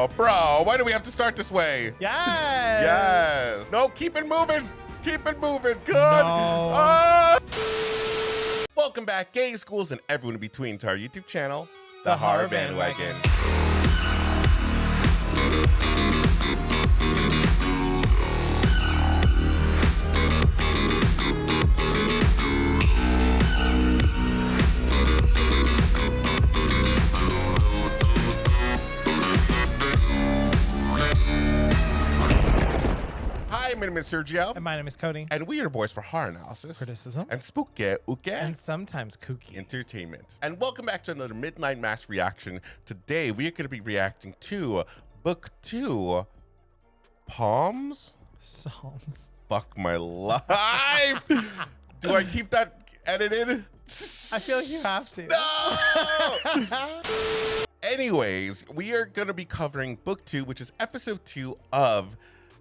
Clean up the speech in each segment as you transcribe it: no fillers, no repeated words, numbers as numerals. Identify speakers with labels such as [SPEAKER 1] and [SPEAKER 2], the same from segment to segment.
[SPEAKER 1] Oh, bro, why do we have to start this way?
[SPEAKER 2] Yes.
[SPEAKER 1] Yes. No, keep it moving. Keep it moving. Good.
[SPEAKER 2] No.
[SPEAKER 1] Welcome back, gay schools and everyone in between, to our YouTube channel,
[SPEAKER 2] The Horror Bandwagon.
[SPEAKER 1] Hi, my name is Sergio.
[SPEAKER 2] And my name is Cody.
[SPEAKER 1] And we are your boys for horror analysis,
[SPEAKER 2] Criticism.
[SPEAKER 1] and spooky
[SPEAKER 2] And sometimes kooky.
[SPEAKER 1] entertainment. And welcome back to another Midnight Mass reaction. Today we are going to be reacting to Book 2, Palms?
[SPEAKER 2] Psalms.
[SPEAKER 1] Fuck my life. Do I keep that edited?
[SPEAKER 2] I feel like you have to.
[SPEAKER 1] No! Anyways, we are going to be covering Book 2, which is episode 2 of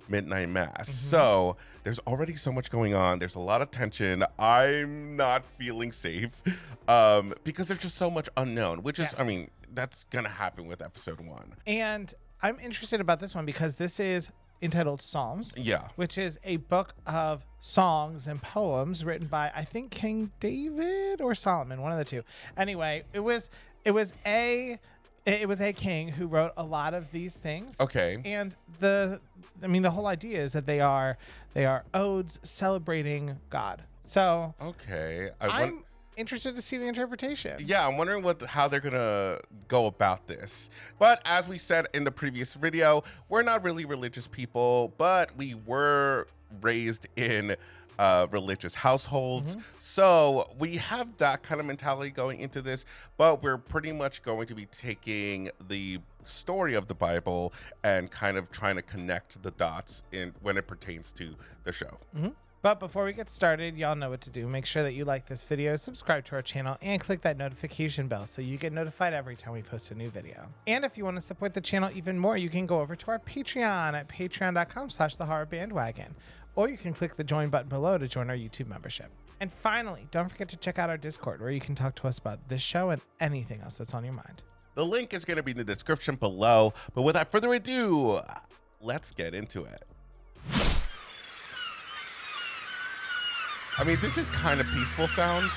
[SPEAKER 1] Midnight Mass. So there's already so much going on. There's a lot of tension. I'm not feeling safe because there's just so much unknown, which is,
[SPEAKER 2] Yes.
[SPEAKER 1] I mean, that's going to happen with episode 1.
[SPEAKER 2] And I'm interested about this one because this is entitled Psalms,
[SPEAKER 1] Yeah.
[SPEAKER 2] which is a book of songs and poems written by, I think, King David or Solomon, one of the two. Anyway, it was a king who wrote a lot of these things.
[SPEAKER 1] Okay.
[SPEAKER 2] And the whole idea is that they are odes celebrating God. So
[SPEAKER 1] Okay.
[SPEAKER 2] I'm interested to see the interpretation.
[SPEAKER 1] Yeah, I'm wondering how they're gonna go about this. But as we said in the previous video, we're not really religious people, but we were raised in religious households. So we have that kind of mentality going into this, but we're pretty much going to be taking the story of the Bible and kind of trying to connect the dots when it pertains to the show.
[SPEAKER 2] But before we get started, y'all know what to do. Make sure that you like this video, subscribe to our channel, and click that notification bell so you get notified every time we post a new video. And if you want to support the channel even more, you can go over to our Patreon at patreon.com/thehorrorbandwagon. Or you can click the join button below to join our YouTube membership. And finally, don't forget to check out our Discord where you can talk to us about this show and anything else that's on your mind.
[SPEAKER 1] The link is going to be in the description below. But without further ado, let's get into it. I mean, this is kind of peaceful sounds.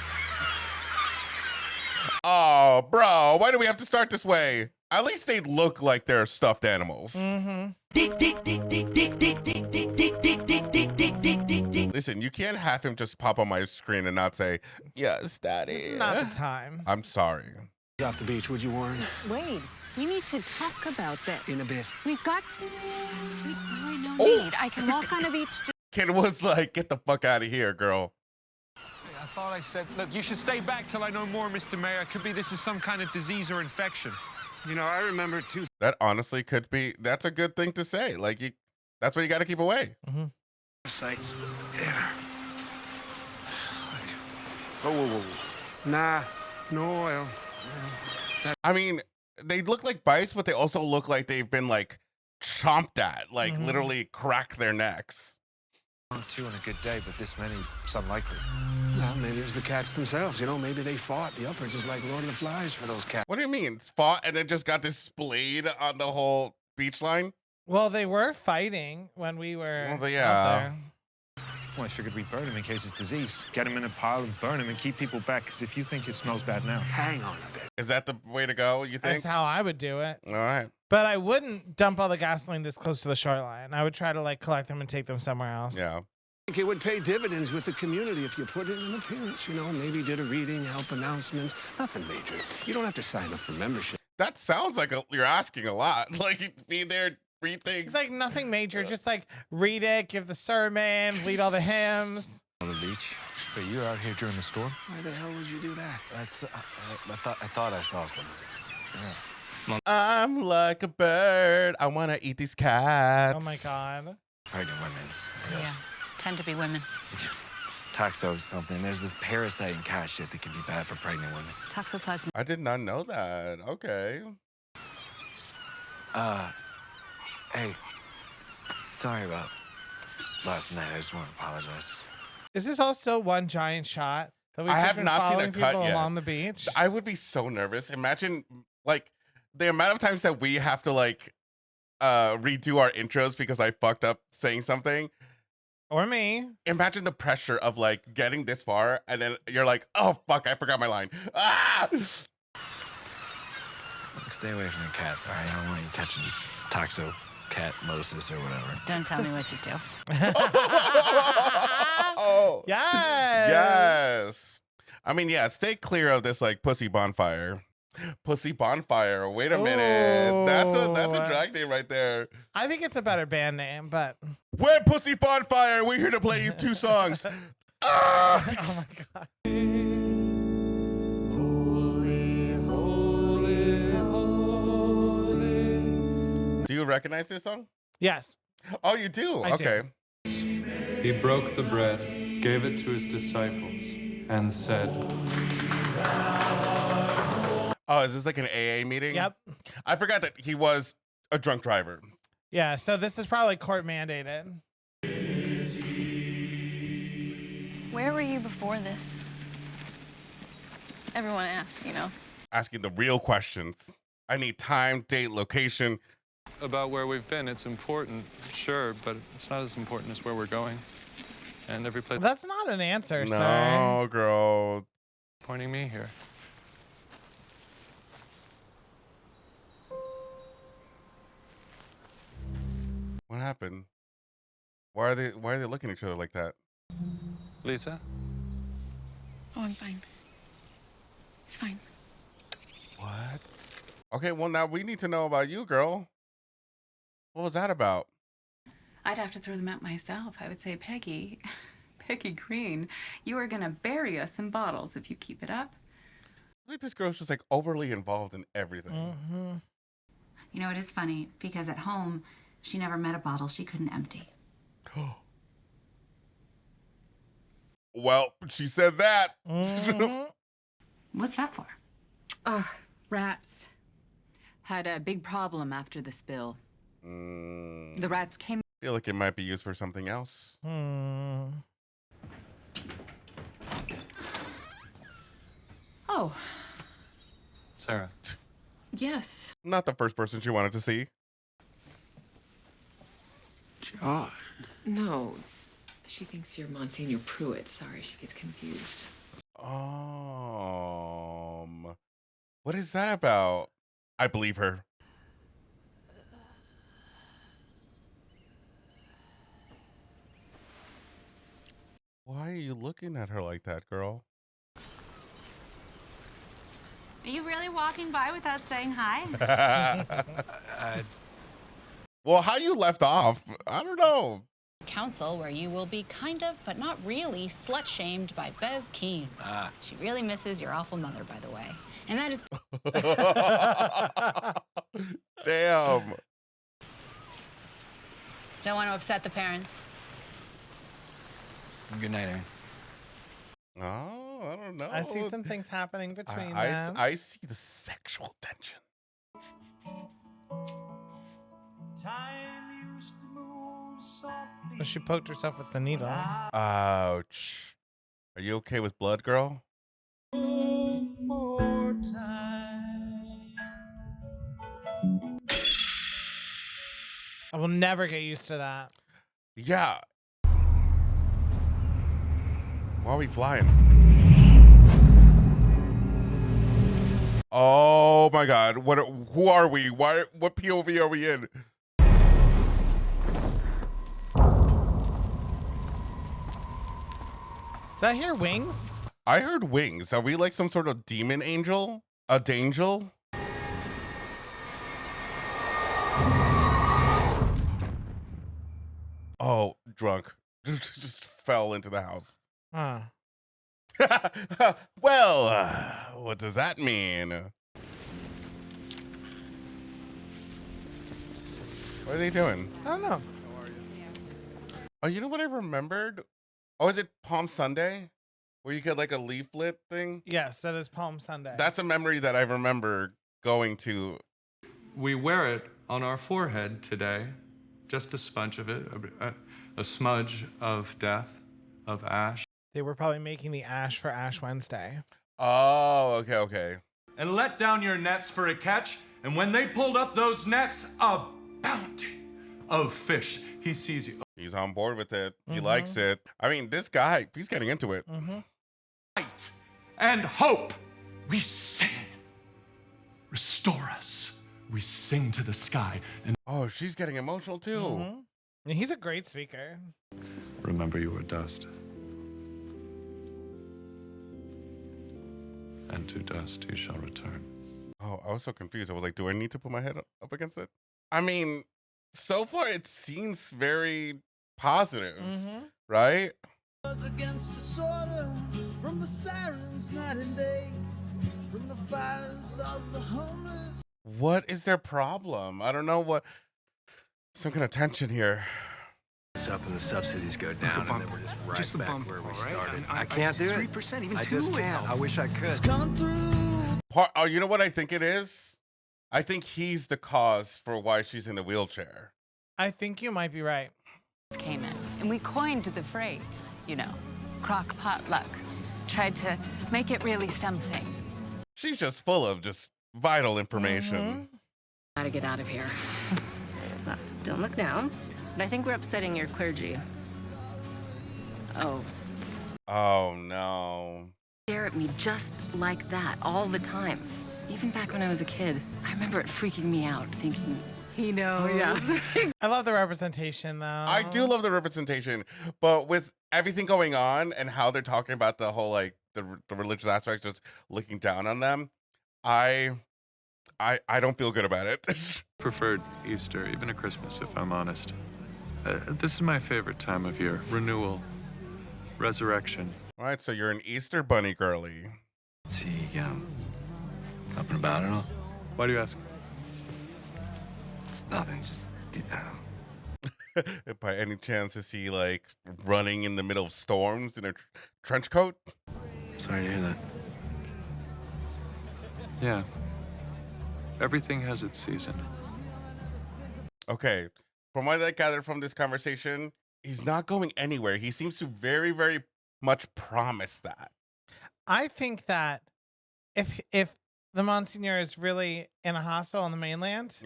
[SPEAKER 1] Oh, bro, why do we have to start this way? At least they look like they're stuffed animals. Listen, you can't have him just pop on my screen and not say, yes, daddy.
[SPEAKER 2] This is not the time.
[SPEAKER 1] I'm sorry.
[SPEAKER 3] Off the beach, would you, Warren?
[SPEAKER 4] Wait, we need to talk about this.
[SPEAKER 3] In a bit.
[SPEAKER 4] We've got to. Sweet boy, no
[SPEAKER 1] Oh.
[SPEAKER 4] need. I can walk on a beach.
[SPEAKER 1] Kid was like, get the fuck out of here, girl.
[SPEAKER 5] I thought I said, look, you should stay back till I know more, Mr. Mayor. It could be this is some kind of disease or infection.
[SPEAKER 3] You know, I remember two
[SPEAKER 1] That honestly could be, that's a good thing to say. Like, that's why you got to keep away.
[SPEAKER 3] sites. Yeah. Whoa, whoa, whoa. Nah, no oil.
[SPEAKER 1] I mean, they look like bites, but they also look like they've been like chomped at, like literally crack their necks.
[SPEAKER 5] Two on a good day, but this many, it's unlikely.
[SPEAKER 3] Well, maybe it was the cats themselves. You know, maybe they fought. The upwards is like Lord of the Flies for those cats.
[SPEAKER 1] What do you mean? It's fought and then just got displayed on the whole beach line?
[SPEAKER 2] Well, they were fighting when we were
[SPEAKER 1] Well, yeah.
[SPEAKER 2] out there.
[SPEAKER 5] Well, I figured we'd burn him in case it's disease. Get him in a pile and burn him and keep people back, because if you think it smells bad now.
[SPEAKER 3] Hang on a bit.
[SPEAKER 1] Is that the way to go, you think?
[SPEAKER 2] That's how I would do it.
[SPEAKER 1] All right.
[SPEAKER 2] But I wouldn't dump all the gasoline this close to the shoreline. I would try to like collect them and take them somewhere else.
[SPEAKER 1] Yeah.
[SPEAKER 3] I think it would pay dividends with the community if you put in an appearance, you know, maybe did a reading, help announcements, nothing major. You don't have to sign up for membership.
[SPEAKER 1] That sounds like you're asking a lot. Like, you'd be there, read things.
[SPEAKER 2] It's like nothing major. Just like read it, give the sermon, lead all the hymns.
[SPEAKER 6] On the beach.
[SPEAKER 5] But you're out here during the storm?
[SPEAKER 3] Why the hell would you do that?
[SPEAKER 6] I thought I saw some.
[SPEAKER 1] I'm like a bird. I want to eat these cats.
[SPEAKER 2] Oh my God.
[SPEAKER 6] Pregnant women. I
[SPEAKER 4] Yeah,
[SPEAKER 6] guess.
[SPEAKER 4] tend to be women.
[SPEAKER 6] Toxo something. There's this parasite and cat shit that can be bad for pregnant women.
[SPEAKER 4] Toxoplasma.
[SPEAKER 1] I did not know that. Okay.
[SPEAKER 6] Hey, sorry about last night. I just want to apologize.
[SPEAKER 2] Is this also one giant shot that we've
[SPEAKER 1] I
[SPEAKER 2] just
[SPEAKER 1] have
[SPEAKER 2] been
[SPEAKER 1] not seen a
[SPEAKER 2] following
[SPEAKER 1] cut
[SPEAKER 2] people
[SPEAKER 1] yet.
[SPEAKER 2] along the beach?
[SPEAKER 1] I would be so nervous. Imagine, like, the amount of times that we have to, like, redo our intros because I fucked up saying something.
[SPEAKER 2] Or me.
[SPEAKER 1] Imagine the pressure of like getting this far and then you're like, oh fuck, I forgot my line. Ah!
[SPEAKER 6] Stay away from the cats, all right? I don't want you catching toxocatmosis or whatever.
[SPEAKER 4] Don't tell me what to do.
[SPEAKER 1] Oh,
[SPEAKER 2] Yes.
[SPEAKER 1] yes. I mean, yeah, stay clear of this like pussy bonfire. Pussy bonfire. Wait a minute. That's a drag name right there.
[SPEAKER 2] I think it's a better band name, but
[SPEAKER 1] We're Pussy Bonfire. We're here to play you 2 songs. Ah!
[SPEAKER 2] oh my god.
[SPEAKER 1] Do you recognize this song?
[SPEAKER 2] Yes.
[SPEAKER 1] Oh, you do?
[SPEAKER 2] I do.
[SPEAKER 1] Okay.
[SPEAKER 7] He broke the bread, gave it to his disciples, and said,
[SPEAKER 1] Oh, is this like an AA meeting?
[SPEAKER 2] Yep.
[SPEAKER 1] I forgot that he was a drunk driver.
[SPEAKER 2] Yeah, so this is probably court mandated.
[SPEAKER 8] Where were you before this? Everyone asks, you know.
[SPEAKER 1] Asking the real questions. I need time, date, location.
[SPEAKER 7] about where we've been. It's important, sure, but it's not as important as where we're going. And every place
[SPEAKER 2] That's not an answer, sir.
[SPEAKER 1] No, girl.
[SPEAKER 7] pointing me here.
[SPEAKER 1] What happened? Why are they looking at each other like that?
[SPEAKER 7] Lisa?
[SPEAKER 8] Oh, I'm fine. It's fine.
[SPEAKER 1] What? Okay, well now we need to know about you, girl. What was that about?
[SPEAKER 9] I'd have to throw them out myself. I would say, Peggy, Peggy Green, you are gonna bury us in bottles if you keep it up.
[SPEAKER 1] I think this girl's just like overly involved in everything.
[SPEAKER 2] Mm-hmm.
[SPEAKER 9] You know, it is funny because at home, she never met a bottle she couldn't empty.
[SPEAKER 1] Well, she said that.
[SPEAKER 2] Mm-hmm.
[SPEAKER 9] What's that for?
[SPEAKER 4] Ugh, rats. Had a big problem after the spill.
[SPEAKER 9] The rats came.
[SPEAKER 1] Feel like it might be used for something else.
[SPEAKER 9] Oh,
[SPEAKER 7] Sarah.
[SPEAKER 4] Yes.
[SPEAKER 1] Not the first person she wanted to see.
[SPEAKER 3] John.
[SPEAKER 10] No, she thinks you're Monsignor Pruitt. Sorry, she gets confused.
[SPEAKER 1] What is that about? I believe her. Why are you looking at her like that, girl?
[SPEAKER 4] Are you really walking by without saying hi?
[SPEAKER 1] Well, how you left off? I don't know.
[SPEAKER 11] Council, where you will be kind of, but not really, slut-shamed by Bev Keane. She really misses your awful mother, by the way. And that is...
[SPEAKER 1] Damn.
[SPEAKER 11] Don't want to upset the parents.
[SPEAKER 6] Good night, Aaron.
[SPEAKER 1] Oh, I don't know.
[SPEAKER 2] I see some things happening between them.
[SPEAKER 1] I see the sexual tension.
[SPEAKER 2] She poked herself with the needle.
[SPEAKER 1] Ouch. Are you okay with blood, girl?
[SPEAKER 2] I will never get used to that.
[SPEAKER 1] Yeah. Why are we flying? Oh my God! Who are we? What POV are we in?
[SPEAKER 2] Did I hear wings?
[SPEAKER 1] I heard wings. Are we like some sort of demon angel? A dangel? Oh, drunk. Just fell into the house.
[SPEAKER 2] Huh.
[SPEAKER 1] Well, what does that mean? What are they doing?
[SPEAKER 2] I don't know.
[SPEAKER 1] Oh, you know what I remembered? Oh, is it Palm Sunday? Where you get like a leaflet thing?
[SPEAKER 2] Yes, that is Palm Sunday.
[SPEAKER 1] That's a memory that I remember going to.
[SPEAKER 7] We wear it on our forehead today, just a smudge of it, a smudge of death, of ash.
[SPEAKER 2] They were probably making the ash for Ash Wednesday.
[SPEAKER 1] Oh, okay.
[SPEAKER 12] And let down your nets for a catch, and when they pulled up those nets, a
[SPEAKER 7] bounty of fish. He sees you.
[SPEAKER 1] He's on board with it. He likes it. I mean, this guy, he's getting into it.
[SPEAKER 7] Light and hope. We sing. Restore us. We sing to the sky. And
[SPEAKER 1] Oh, she's getting emotional too.
[SPEAKER 2] He's a great speaker.
[SPEAKER 7] remember you were dust. And to dust you shall return.
[SPEAKER 1] Oh, I was so confused. I was like, do I need to put my head up against it? I mean, so far it seems very positive, right?
[SPEAKER 12] Against disorder, from the sirens night and day, from the fires of the homeless.
[SPEAKER 1] What is their problem? I don't know what. Some kind of tension here.
[SPEAKER 3] Up and the subsidies go down, and then we're just right back where we started. I can't do it.
[SPEAKER 6] 3%, even
[SPEAKER 3] I
[SPEAKER 6] 2
[SPEAKER 3] just
[SPEAKER 6] would
[SPEAKER 3] can't.
[SPEAKER 6] help.
[SPEAKER 3] I wish I could.
[SPEAKER 1] Oh, you know what I think it is? I think he's the cause for why she's in the wheelchair.
[SPEAKER 2] I think you might be right.
[SPEAKER 4] Came in, and we coined the phrase, you know, crock pot luck. Tried to make it really something.
[SPEAKER 1] She's just full of just vital information.
[SPEAKER 10] Gotta get out of here. Don't look now. But I think we're upsetting your clergy. Oh.
[SPEAKER 1] Oh, no.
[SPEAKER 10] Stare at me just like that all the time. Even back when I was a kid, I remember it freaking me out, thinking, he knows.
[SPEAKER 2] I love the representation, though.
[SPEAKER 1] I do love the representation, but with everything going on and how they're talking about the whole, like, the religious aspects, just looking down on them, I don't feel good about it.
[SPEAKER 7] Preferred Easter, even a Christmas, if I'm honest. This is my favorite time of year. Renewal. Resurrection.
[SPEAKER 1] All right, so you're an Easter bunny girly.
[SPEAKER 6] See, up and about it all.
[SPEAKER 7] Why do you ask?
[SPEAKER 6] It's nothing, just...
[SPEAKER 1] By any chance is he, like, running in the middle of storms in a trench coat?
[SPEAKER 6] Sorry to hear that.
[SPEAKER 7] Yeah. Everything has its season.
[SPEAKER 1] Okay, from what I gathered from this conversation, he's not going anywhere. He seems to very, very much promise that.
[SPEAKER 2] I think that if the Monsignor is really in a hospital on the mainland,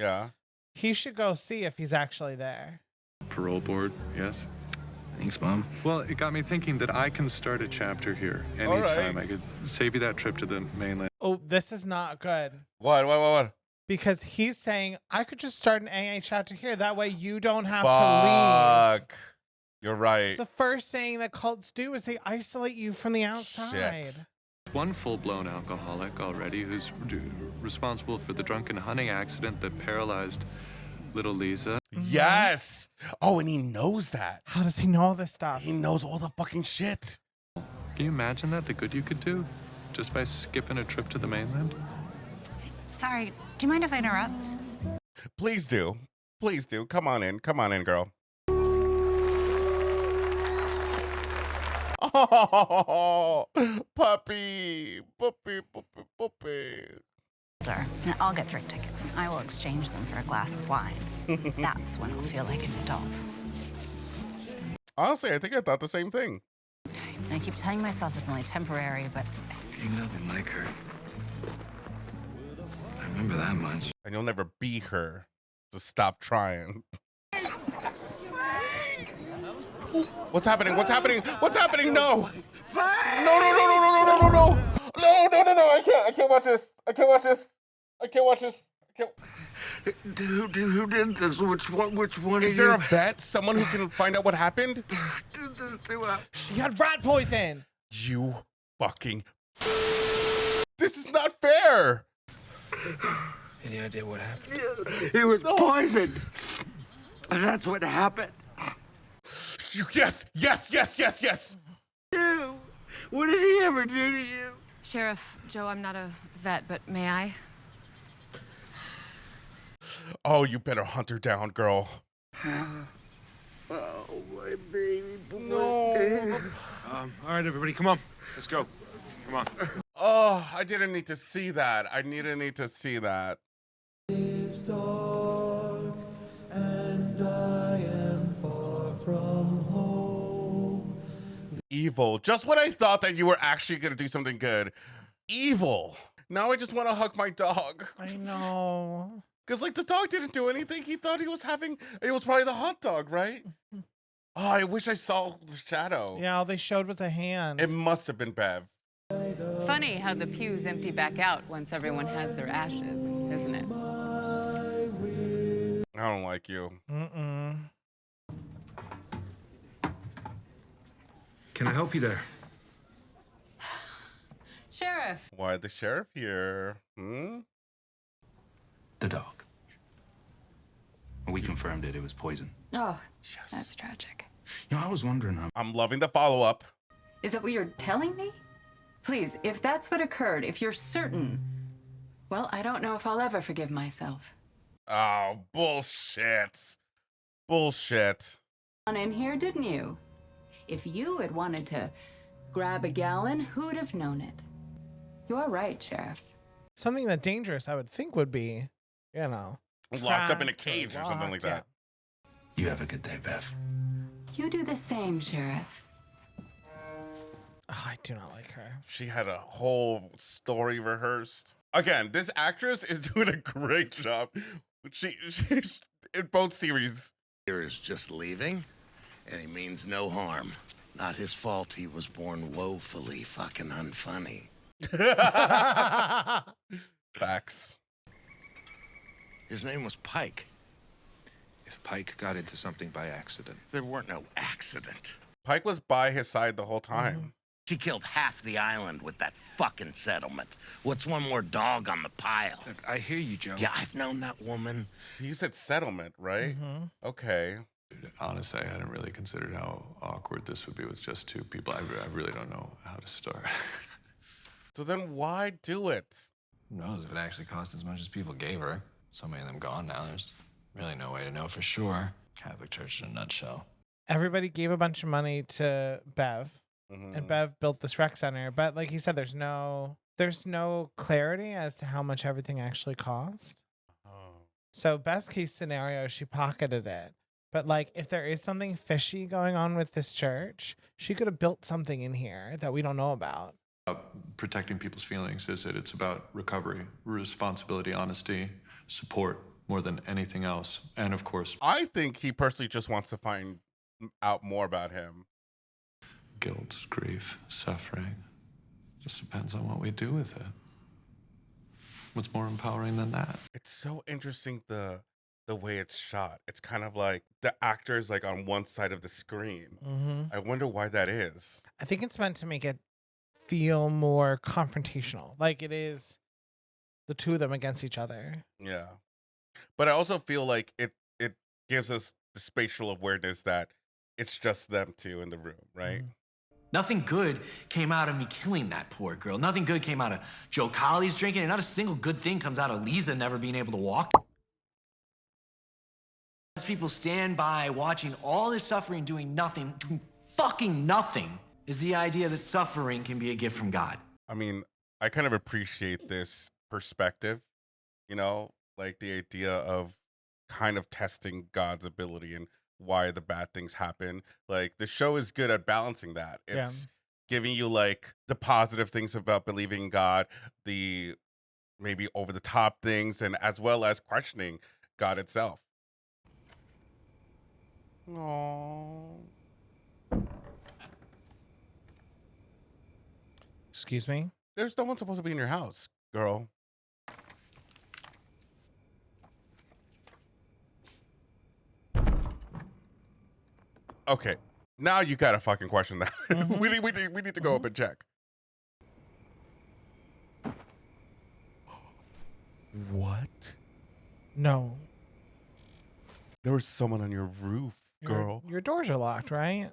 [SPEAKER 2] he should go see if he's actually there.
[SPEAKER 7] Parole board, yes?
[SPEAKER 6] Thanks, Mom.
[SPEAKER 7] Well, it got me thinking that I can start a chapter here anytime. I could save you that trip to the mainland.
[SPEAKER 2] Oh, this is not good.
[SPEAKER 1] What?
[SPEAKER 2] Because he's saying, I could just start an AA chapter here. That way you don't have to leave.
[SPEAKER 1] You're right.
[SPEAKER 2] It's the first thing that cults do is they isolate you from the outside.
[SPEAKER 1] Shit.
[SPEAKER 7] One full-blown alcoholic already who's responsible for the drunken hunting accident that paralyzed little Lisa.
[SPEAKER 1] Yes. Oh, and he knows that.
[SPEAKER 2] How does he know all this stuff?
[SPEAKER 1] He knows all the fucking shit.
[SPEAKER 7] Can you imagine that? The good you could do just by skipping a trip to the mainland?
[SPEAKER 11] Sorry, do you mind if I interrupt?
[SPEAKER 1] Please do. Please do. Come on in. Come on in, girl. Oh, puppy.
[SPEAKER 11] Sir, I'll get drink tickets and I will exchange them for a glass of wine. That's when I'll feel like an adult.
[SPEAKER 1] Honestly, I think I thought the same thing.
[SPEAKER 11] I keep telling myself it's only temporary, but...
[SPEAKER 6] Ain't nothing like her. I remember that much.
[SPEAKER 1] And you'll never be her. So stop trying. What's happening? What's happening? What's happening? No! No! I can't watch this. I can't watch this.
[SPEAKER 3] Who did this? Which one
[SPEAKER 1] Is there a vet? Someone who can find out what happened?
[SPEAKER 3] did this to her?
[SPEAKER 2] She had rat poison.
[SPEAKER 1] You fucking... This is not fair.
[SPEAKER 6] Any idea what happened?
[SPEAKER 3] He was poisoned. And that's what happened.
[SPEAKER 1] Yes.
[SPEAKER 3] You. What did he ever do to you?
[SPEAKER 8] Sheriff Joe, I'm not a vet, but may I?
[SPEAKER 1] Oh, you better hunt her down, girl.
[SPEAKER 3] Oh, my baby boy.
[SPEAKER 1] No.
[SPEAKER 5] All right, everybody, come on. Let's go. Come on.
[SPEAKER 1] Oh, I didn't need to see that. I didn't need to see that.
[SPEAKER 12] It's dark and I am far from home.
[SPEAKER 1] Evil. Just when I thought that you were actually going to do something good. Evil. Now I just want to hug my dog.
[SPEAKER 2] I know.
[SPEAKER 1] Because like the dog didn't do anything. He thought he was having. It was probably the hot dog, right? Oh, I wish I saw the shadow.
[SPEAKER 2] Yeah, all they showed was a hand.
[SPEAKER 1] It must have been Bev.
[SPEAKER 4] Funny how the pews empty back out once everyone has their ashes, isn't it?
[SPEAKER 1] I don't like you.
[SPEAKER 5] Can I help you there?
[SPEAKER 4] Sheriff.
[SPEAKER 1] Why the sheriff here?
[SPEAKER 13] The dog. We confirmed it. It was poison.
[SPEAKER 9] Oh, that's tragic.
[SPEAKER 13] You know, I was wondering.
[SPEAKER 1] I'm loving the follow-up.
[SPEAKER 9] Is that what you're telling me? Please, if that's what occurred, if you're certain, well, I don't know if I'll ever forgive myself.
[SPEAKER 1] Oh, bullshit. Bullshit.
[SPEAKER 9] On in here, didn't you? If you had wanted to grab a gallon, who'd have known it? You're right, Sheriff.
[SPEAKER 2] Something that dangerous, I would think, would be, you know,
[SPEAKER 1] locked up in a cage or something like that.
[SPEAKER 13] You have a good day, Bev.
[SPEAKER 9] You do the same, Sheriff.
[SPEAKER 2] Oh, I do not like her.
[SPEAKER 1] She had a whole story rehearsed. Again, this actress is doing a great job. She in both series.
[SPEAKER 14] Here is just leaving, and he means no harm. Not his fault he was born woefully fucking unfunny.
[SPEAKER 1] Facts.
[SPEAKER 14] His name was Pike.
[SPEAKER 5] If Pike got into something by accident.
[SPEAKER 14] There weren't no accident.
[SPEAKER 1] Pike was by his side the whole time.
[SPEAKER 14] She killed half the island with that fucking settlement. What's one more dog on the pile?
[SPEAKER 5] Look, I hear you, Joe.
[SPEAKER 14] Yeah, I've known that woman.
[SPEAKER 1] You said settlement, right? Okay.
[SPEAKER 7] Honestly, I hadn't really considered how awkward this would be with just two people. I really don't know how to start.
[SPEAKER 1] So then why do it?
[SPEAKER 6] Who knows if it actually cost as much as people gave her? So many of them gone now. There's really no way to know for sure. Catholic Church in a nutshell.
[SPEAKER 2] Everybody gave a bunch of money to Bev, and Bev built this rec center. But like he said, there's no clarity as to how much everything actually cost. So best case scenario, she pocketed it. But like, if there is something fishy going on with this church, she could have built something in here that we don't know about.
[SPEAKER 7] Protecting people's feelings, is it? It's about recovery, responsibility, honesty, support more than anything else. And of course,
[SPEAKER 1] I think he personally just wants to find out more about him.
[SPEAKER 7] Guilt, grief, suffering. Just depends on what we do with it. What's more empowering than that?
[SPEAKER 1] It's so interesting the way it's shot. It's kind of like the actor is like on one side of the screen. I wonder why that is.
[SPEAKER 2] I think it's meant to make it feel more confrontational. Like it is the two of them against each other.
[SPEAKER 1] Yeah. But I also feel like it gives us the spatial awareness that it's just them two in the room, right?
[SPEAKER 15] Nothing good came out of me killing that poor girl. Nothing good came out of Joe Colley's drinking, and not a single good thing comes out of Lisa never being able to walk. As people stand by watching all this suffering, doing nothing, doing fucking nothing, is the idea that suffering can be a gift from God.
[SPEAKER 1] I mean, I kind of appreciate this perspective, you know, like the idea of kind of testing God's ability and why the bad things happen. Like the show is good at balancing that. It's giving you like the positive things about believing in God, the maybe over the top things, and as well as questioning God itself. Aww.
[SPEAKER 2] Excuse me?
[SPEAKER 1] There's no one supposed to be in your house, girl. Okay, now you gotta fucking question that. we need to go up and check. What?
[SPEAKER 2] No.
[SPEAKER 1] There was someone on your roof, girl.
[SPEAKER 2] Your doors are locked, right?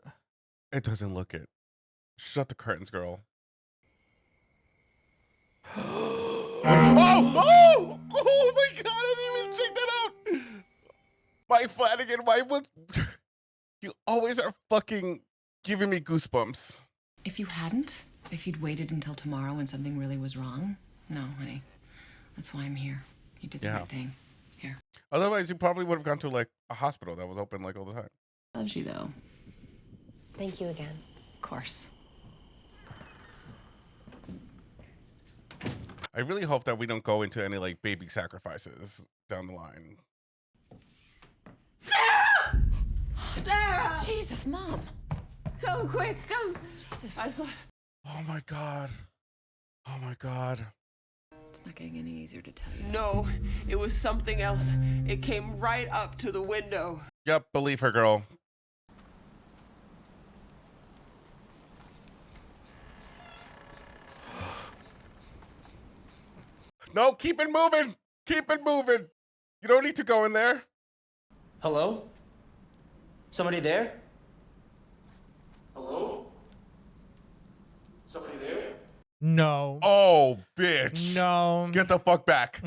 [SPEAKER 1] It doesn't look it. Shut the curtains, girl. Oh my god, I didn't even check that out. Mike Flanagan, why was you always are fucking giving me goosebumps.
[SPEAKER 10] If you hadn't, if you'd waited until tomorrow when something really was wrong, no, honey. That's why I'm here. You did the right thing. Here.
[SPEAKER 1] Otherwise, you probably would have gone to like a hospital that was open like all the time.
[SPEAKER 10] Loves you though.
[SPEAKER 16] Thank you again.
[SPEAKER 10] Of course.
[SPEAKER 1] I really hope that we don't go into any like baby sacrifices down the line.
[SPEAKER 8] Sarah! Sarah!
[SPEAKER 10] Jesus, Mom.
[SPEAKER 8] Come quick, come.
[SPEAKER 10] Jesus.
[SPEAKER 8] I thought.
[SPEAKER 1] Oh my God. Oh my God.
[SPEAKER 10] It's not getting any easier to tell you.
[SPEAKER 8] No, it was something else. It came right up to the window.
[SPEAKER 1] Yep, believe her, girl. No, keep it moving. Keep it moving. You don't need to go in there.
[SPEAKER 17] Hello? Somebody there? Hello? Somebody there?
[SPEAKER 2] No.
[SPEAKER 1] Oh, bitch.
[SPEAKER 2] No.
[SPEAKER 1] Get the fuck back.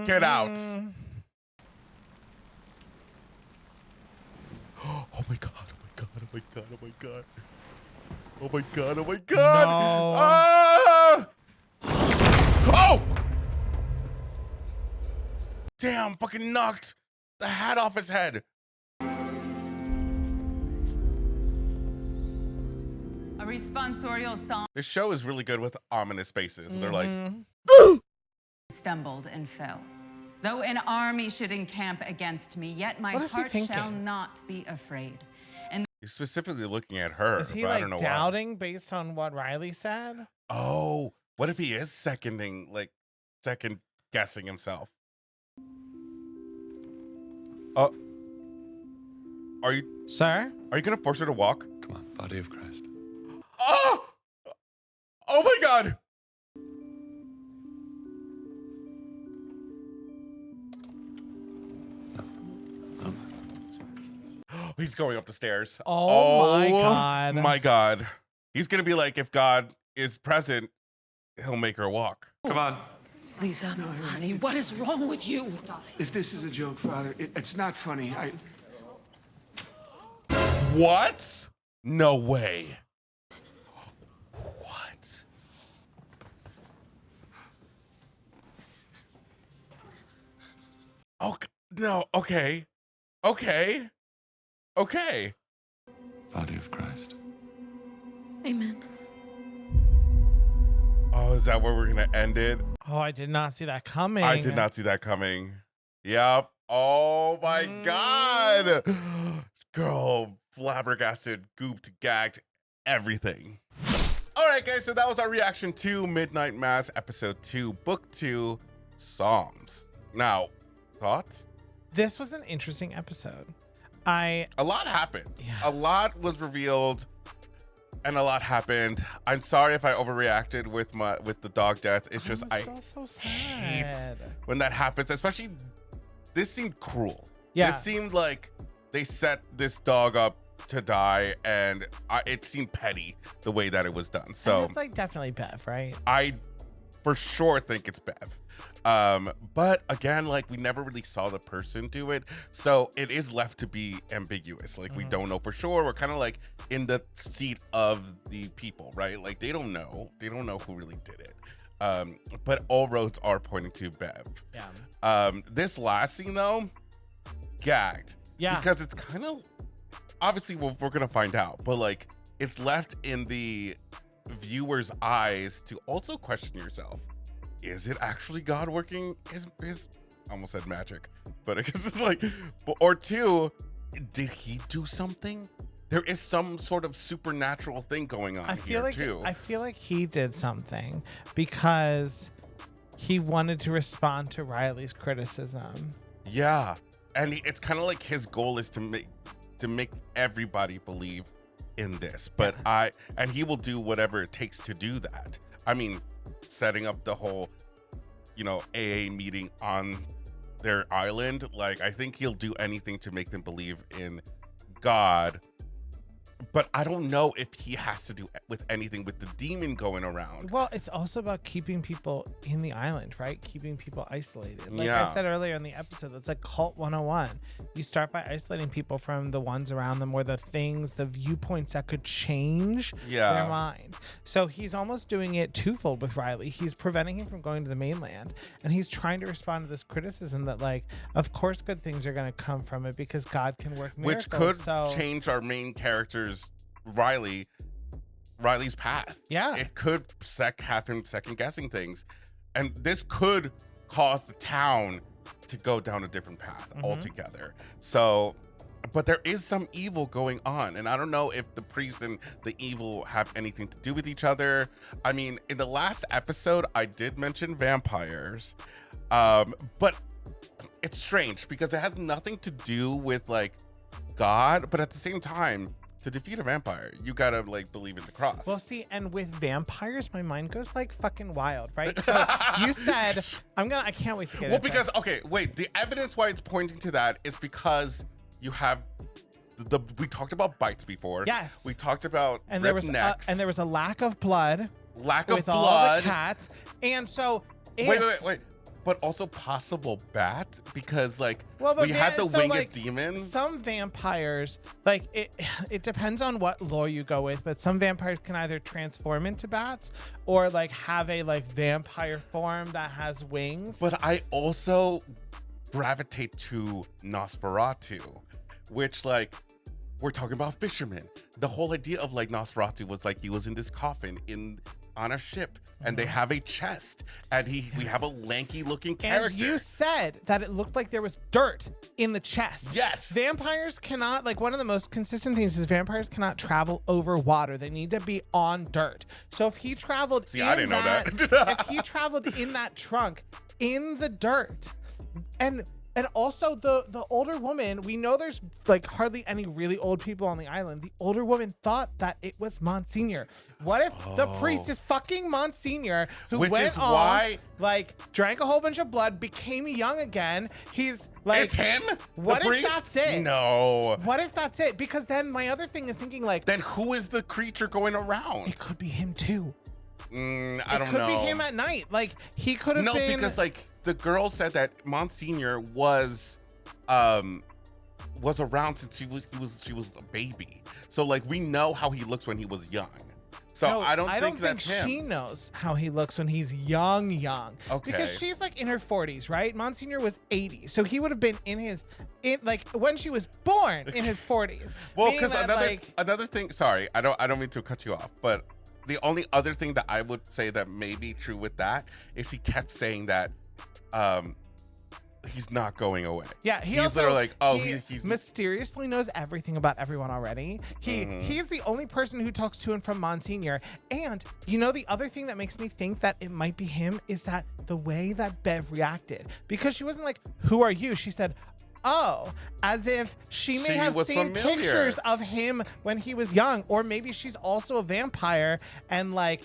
[SPEAKER 1] Get out. Oh my God. Oh my God. Oh my God. Oh my God. Oh my God. Oh my God.
[SPEAKER 2] No.
[SPEAKER 1] Ah! Oh! Damn, fucking knocked the hat off his head.
[SPEAKER 4] A responsorial song
[SPEAKER 1] This show is really good with ominous faces. They're like,
[SPEAKER 4] stumbled and fell. Though an army should encamp against me, yet my
[SPEAKER 2] What is he
[SPEAKER 4] heart shall
[SPEAKER 2] thinking?
[SPEAKER 4] not be afraid. And
[SPEAKER 1] he's specifically looking at her.
[SPEAKER 2] Is he
[SPEAKER 1] but I
[SPEAKER 2] like
[SPEAKER 1] don't know why.
[SPEAKER 2] doubting based on what Riley said?
[SPEAKER 1] Oh, what if he is second guessing himself? Are you,
[SPEAKER 2] sir?
[SPEAKER 1] Are you gonna force her to walk?
[SPEAKER 7] Come on, body of Christ.
[SPEAKER 1] Oh! Oh my God! He's going up the stairs.
[SPEAKER 2] Oh my God.
[SPEAKER 1] My God. He's gonna be like, if God is present, he'll make her walk.
[SPEAKER 7] Come on.
[SPEAKER 10] Lisa, honey, what is wrong with you?
[SPEAKER 3] If this is a joke, Father, it's not funny.
[SPEAKER 1] What? No way. What? Oh, no. Okay. Okay. Okay.
[SPEAKER 7] Body of Christ.
[SPEAKER 10] Amen.
[SPEAKER 1] Oh, is that where we're going to end it?
[SPEAKER 2] Oh, I did not see that coming.
[SPEAKER 1] I did not see that coming. Yep. Oh my God. Girl, flabbergasted, gooped, gagged, everything. All right, guys. So that was our reaction to Midnight Mass episode 2, book 2, Psalms. Now, thoughts?
[SPEAKER 2] This was an interesting episode.
[SPEAKER 1] A lot happened.
[SPEAKER 2] Yeah.
[SPEAKER 1] A lot was revealed. And a lot happened. I'm sorry if I overreacted with the dog death. It's just I
[SPEAKER 2] so
[SPEAKER 1] hate
[SPEAKER 2] sad
[SPEAKER 1] when that happens. Especially, this seemed cruel.
[SPEAKER 2] Yeah.
[SPEAKER 1] This seemed like they set this dog up to die, and it seemed petty the way that it was done. So
[SPEAKER 2] it's like definitely Bev, right?
[SPEAKER 1] I for sure think it's Bev. But again, like, we never really saw the person do it, so it is left to be ambiguous. Like, we don't know for sure. We're kind of like in the seat of the people, right? Like, they don't know who really did it. But all roads are pointing to Bev.
[SPEAKER 2] Yeah.
[SPEAKER 1] This last scene though, gagged.
[SPEAKER 2] Yeah.
[SPEAKER 1] Because it's kind of, obviously we're gonna find out, but like, it's left in the viewer's eyes to also question yourself. Is it actually God working his I almost said magic, but it's like, or two, did he do something? There is some sort of supernatural thing going on here too.
[SPEAKER 2] I feel like he did something because he wanted to respond to Riley's criticism.
[SPEAKER 1] Yeah, and it's kind of like his goal is to make everybody believe in this, but and he will do whatever it takes to do that. I mean, setting up the whole, AA meeting on their island. Like, I think he'll do anything to make them believe in God. But I don't know if he has to do with anything with the demon going around.
[SPEAKER 2] Well, it's also about keeping people in the island, right? Keeping people isolated. Like
[SPEAKER 1] Yeah.
[SPEAKER 2] I said earlier in the episode, that's like cult 101. You start by isolating people from the ones around them or the things, the viewpoints that could change their mind. So he's almost doing it twofold with Riley. He's preventing him from going to the mainland, and he's trying to respond to this criticism that, like, of course good things are going to come from it because God can work miracles.
[SPEAKER 1] Which could
[SPEAKER 2] so
[SPEAKER 1] change our main character's Riley's path.
[SPEAKER 2] Yeah.
[SPEAKER 1] It could have him second guessing things. And this could cause the town to go down a different path altogether. So, but there is some evil going on, and I don't know if the priest and the evil have anything to do with each other. I mean, in the last episode, I did mention vampires, but it's strange because it has nothing to do with like God, but at the same time, to defeat a vampire, you gotta like believe in the cross.
[SPEAKER 2] Well, see, and with vampires, my mind goes like fucking wild, right? So you said, I can't wait to get into
[SPEAKER 1] because, okay, wait, the evidence why it's pointing to that is because you have we talked about bites before.
[SPEAKER 2] Yes.
[SPEAKER 1] We talked about
[SPEAKER 2] and
[SPEAKER 1] ripped necks.
[SPEAKER 2] And there was a lack of blood.
[SPEAKER 1] Lack of
[SPEAKER 2] with
[SPEAKER 1] blood.
[SPEAKER 2] all the cats. And so
[SPEAKER 1] wait. But also possible bat because like we had the winged demons.
[SPEAKER 2] Some vampires, like it depends on what lore you go with, but some vampires can either transform into bats or like have a like vampire form that has wings.
[SPEAKER 1] But I also gravitate to Nosferatu, which like we're talking about fishermen. The whole idea of like Nosferatu was like he was in this coffin on a ship, and they have a chest, and we have a lanky looking character.
[SPEAKER 2] And you said that it looked like there was dirt in the chest.
[SPEAKER 1] Yes.
[SPEAKER 2] Vampires cannot, like one of the most consistent things is vampires cannot travel over water. They need to be on dirt. So if he traveled
[SPEAKER 1] I didn't know that.
[SPEAKER 2] if he traveled in that trunk in the dirt, and also the older woman, we know there's like hardly any really old people on the island. The older woman thought that it was Monsignor. What if the priest is fucking Monsignor who went off, like drank a whole bunch of blood, became young again? He's like,
[SPEAKER 1] it's him?
[SPEAKER 2] What if that's it?
[SPEAKER 1] No.
[SPEAKER 2] What if that's it? Because then my other thing is thinking like,
[SPEAKER 1] then who is the creature going around?
[SPEAKER 2] It could be him too.
[SPEAKER 1] I don't know.
[SPEAKER 2] It could be him at night. Like he could have been.
[SPEAKER 1] No, because like the girl said that Monsignor was around since she was a baby. So like we know how he looks when he was young. So
[SPEAKER 2] no,
[SPEAKER 1] I don't think that's him.
[SPEAKER 2] She knows how he looks when he's young.
[SPEAKER 1] Okay.
[SPEAKER 2] Because she's like in her 40s, right? Monsignor was 80, so he would have been like when she was born in his 40s.
[SPEAKER 1] Well, because another thing. Sorry, I don't mean to cut you off, but the only other thing that I would say that may be true with that is he kept saying that he's not going away.
[SPEAKER 2] Yeah,
[SPEAKER 1] he's literally like, he's
[SPEAKER 2] mysteriously knows everything about everyone already. He's the only person who talks to him from Monsignor. And you know, the other thing that makes me think that it might be him is that the way that Bev reacted, because she wasn't like, "Who are you?" She said, "Oh," as if she may have seen pictures of him when he was young, or maybe she's also a vampire and like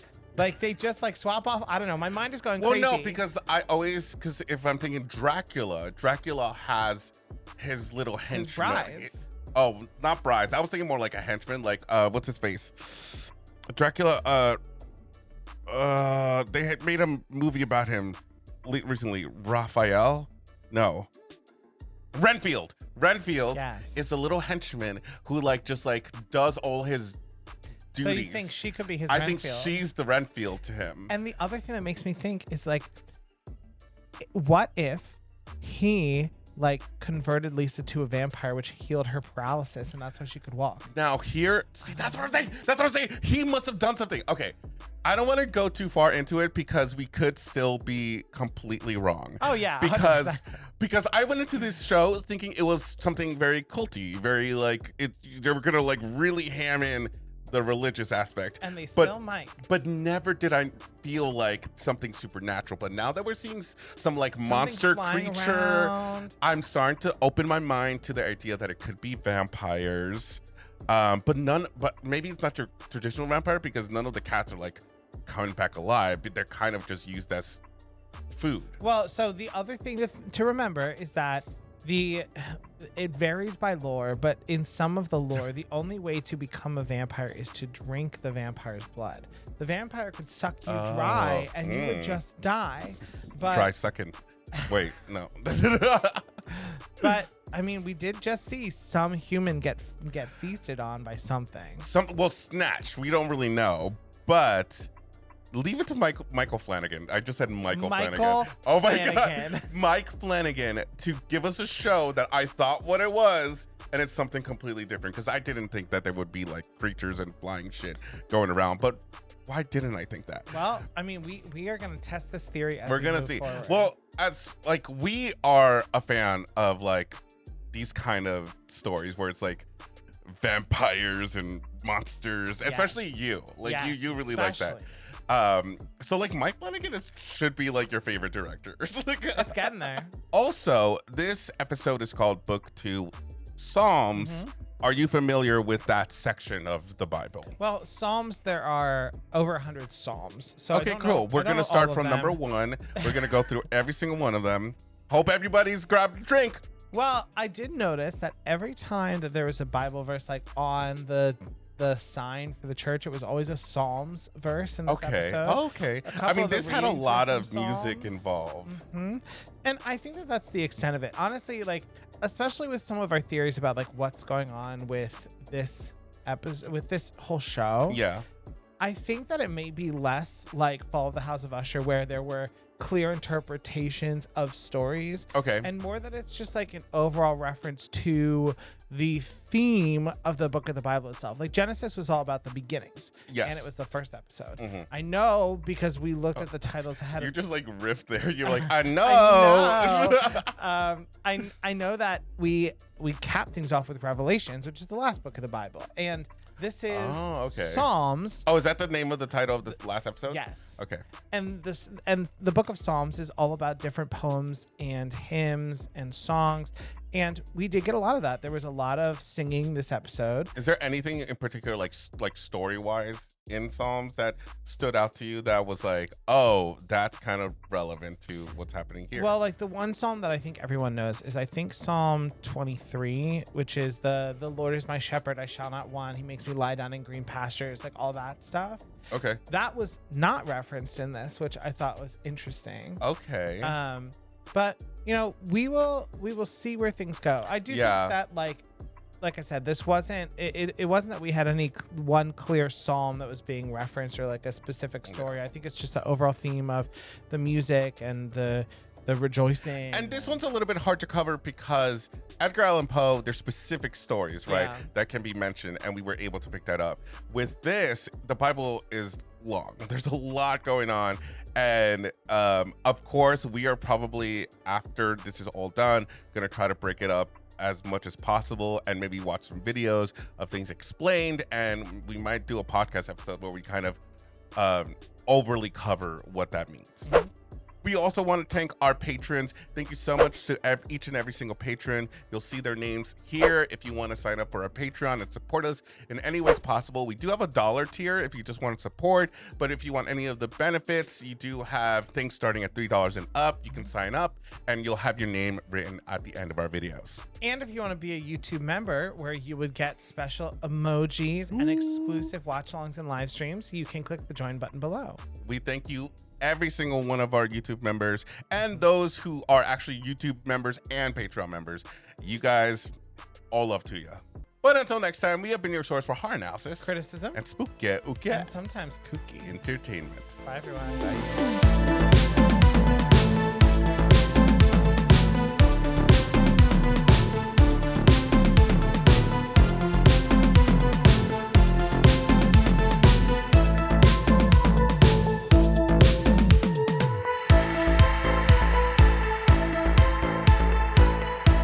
[SPEAKER 2] they just like swap off. I don't know. My mind is going crazy.
[SPEAKER 1] Well, no, because because if I'm thinking Dracula has his little henchman.
[SPEAKER 2] Brides.
[SPEAKER 1] Oh, not brides. I was thinking more like a henchman. Like what's his face? Dracula. They had made a movie about him recently. Raphael? No. Renfield is a little henchman who like just like does all his duties.
[SPEAKER 2] So you think she could be his
[SPEAKER 1] I
[SPEAKER 2] Renfield?
[SPEAKER 1] think she's the Renfield to him.
[SPEAKER 2] And the other thing that makes me think is like, what if he like converted Lisa to a vampire, which healed her paralysis, and that's why she could walk?
[SPEAKER 1] Now here, see, that's what I'm saying. He must have done something. Okay, I don't want to go too far into it because we could still be completely wrong.
[SPEAKER 2] Oh yeah,
[SPEAKER 1] because I went into this show thinking it was something very culty, very like they were gonna like really ham in the religious aspect,
[SPEAKER 2] and they still might.
[SPEAKER 1] But never did I feel like something supernatural. But now that we're seeing some like monster creature, I'm starting to open my mind to the idea that it could be vampires. But maybe it's not your traditional vampire because none of the cats are like coming back alive. They're kind of just used as food.
[SPEAKER 2] Well, so the other thing to remember is that it varies by lore, but in some of the lore, the only way to become a vampire is to drink the vampire's blood. The vampire could suck you dry and you would just die. But
[SPEAKER 1] try sucking. Wait, no.
[SPEAKER 2] But I mean, we did just see some human get feasted on by something.
[SPEAKER 1] Snatched. We don't really know, but leave it to Michael Flanagan. I just said Michael Flanagan. Oh my God. Mike Flanagan to give us a show that I thought what it was and it's something completely different, because I didn't think that there would be like creatures and flying shit going around, but why didn't I think that?
[SPEAKER 2] Well, I mean, we are going to test this theory as
[SPEAKER 1] We're gonna
[SPEAKER 2] move
[SPEAKER 1] see.
[SPEAKER 2] forward.
[SPEAKER 1] Well, as like, we are a fan of like these kind of stories where it's like vampires and monsters, especially you. Like,
[SPEAKER 2] yes,
[SPEAKER 1] you really like that. So like Mike Flanagan should be like your favorite director.
[SPEAKER 2] It's getting there.
[SPEAKER 1] Also, this episode is called Book 2 Psalms. Are you familiar with that section of the Bible?
[SPEAKER 2] Well, Psalms, there are over 100 Psalms. So
[SPEAKER 1] Okay, cool. We're going to start from number 1. We're going to go through every single one of them. Hope everybody's grabbed a drink.
[SPEAKER 2] Well, I did notice that every time that there was a Bible verse like on the sign for the church, it was always a Psalms verse in this episode.
[SPEAKER 1] Okay. I mean, this had a lot of music involved.
[SPEAKER 2] And I think that that's the extent of it. Honestly, like, especially with some of our theories about like what's going on with this episode, with this whole show.
[SPEAKER 1] Yeah.
[SPEAKER 2] I think that it may be less like Fall of the House of Usher, where there were clear interpretations of stories.
[SPEAKER 1] Okay.
[SPEAKER 2] And more that it's just like an overall reference to the theme of the book of the Bible itself. Like Genesis was all about the beginnings.
[SPEAKER 1] Yes.
[SPEAKER 2] And it was the first episode. I know because we looked at the titles ahead
[SPEAKER 1] You
[SPEAKER 2] of
[SPEAKER 1] just like riffed there. You're like, I know.
[SPEAKER 2] I know that we cap things off with Revelations, which is the last book of the Bible. And this is Psalms.
[SPEAKER 1] Oh, is that the name of the title of this last episode?
[SPEAKER 2] Yes.
[SPEAKER 1] Okay.
[SPEAKER 2] And the book of Psalms is all about different poems and hymns and songs. And we did get a lot of that. There was a lot of singing this episode.
[SPEAKER 1] Is there anything in particular, like story-wise in Psalms that stood out to you that was like, oh, that's kind of relevant to what's happening here?
[SPEAKER 2] Well, like the one psalm that I think everyone knows is I think Psalm 23, which is the Lord is my shepherd, I shall not want. He makes me lie down in green pastures, like all that stuff.
[SPEAKER 1] Okay.
[SPEAKER 2] That was not referenced in this, which I thought was interesting.
[SPEAKER 1] Okay.
[SPEAKER 2] But you know, we will see where things go. I do think that like I said, this wasn't it wasn't that we had any one clear psalm that was being referenced or like a specific story. I think it's just the overall theme of the music and the rejoicing.
[SPEAKER 1] And this one's a little bit hard to cover because Edgar Allan Poe, there's specific stories, right, that can be mentioned, and we were able to pick that up. With this, the Bible is long. There's a lot going on. And of course, we are probably, after this is all done, going to try to break it up as much as possible and maybe watch some videos of things explained. And we might do a podcast episode where we kind of overly cover what that means. We also want to thank our patrons. Thank you so much to each and every single patron. You'll see their names here if you want to sign up for our Patreon and support us in any ways possible. We do have a $1 tier if you just want to support, but if you want any of the benefits, you do have things starting at $3 and up. You can sign up and you'll have your name written at the end of our videos.
[SPEAKER 2] And if you want to be a YouTube member where you would get special emojis and exclusive watch-alongs and live streams, you can click the join button below.
[SPEAKER 1] We thank you, every single one of our YouTube members and those who are actually YouTube members and Patreon members. You guys, all love to you. But until next time, we have been your source for horror analysis,
[SPEAKER 2] criticism,
[SPEAKER 1] and spooky
[SPEAKER 2] and sometimes kooky
[SPEAKER 1] entertainment.
[SPEAKER 2] Bye, everyone. Bye.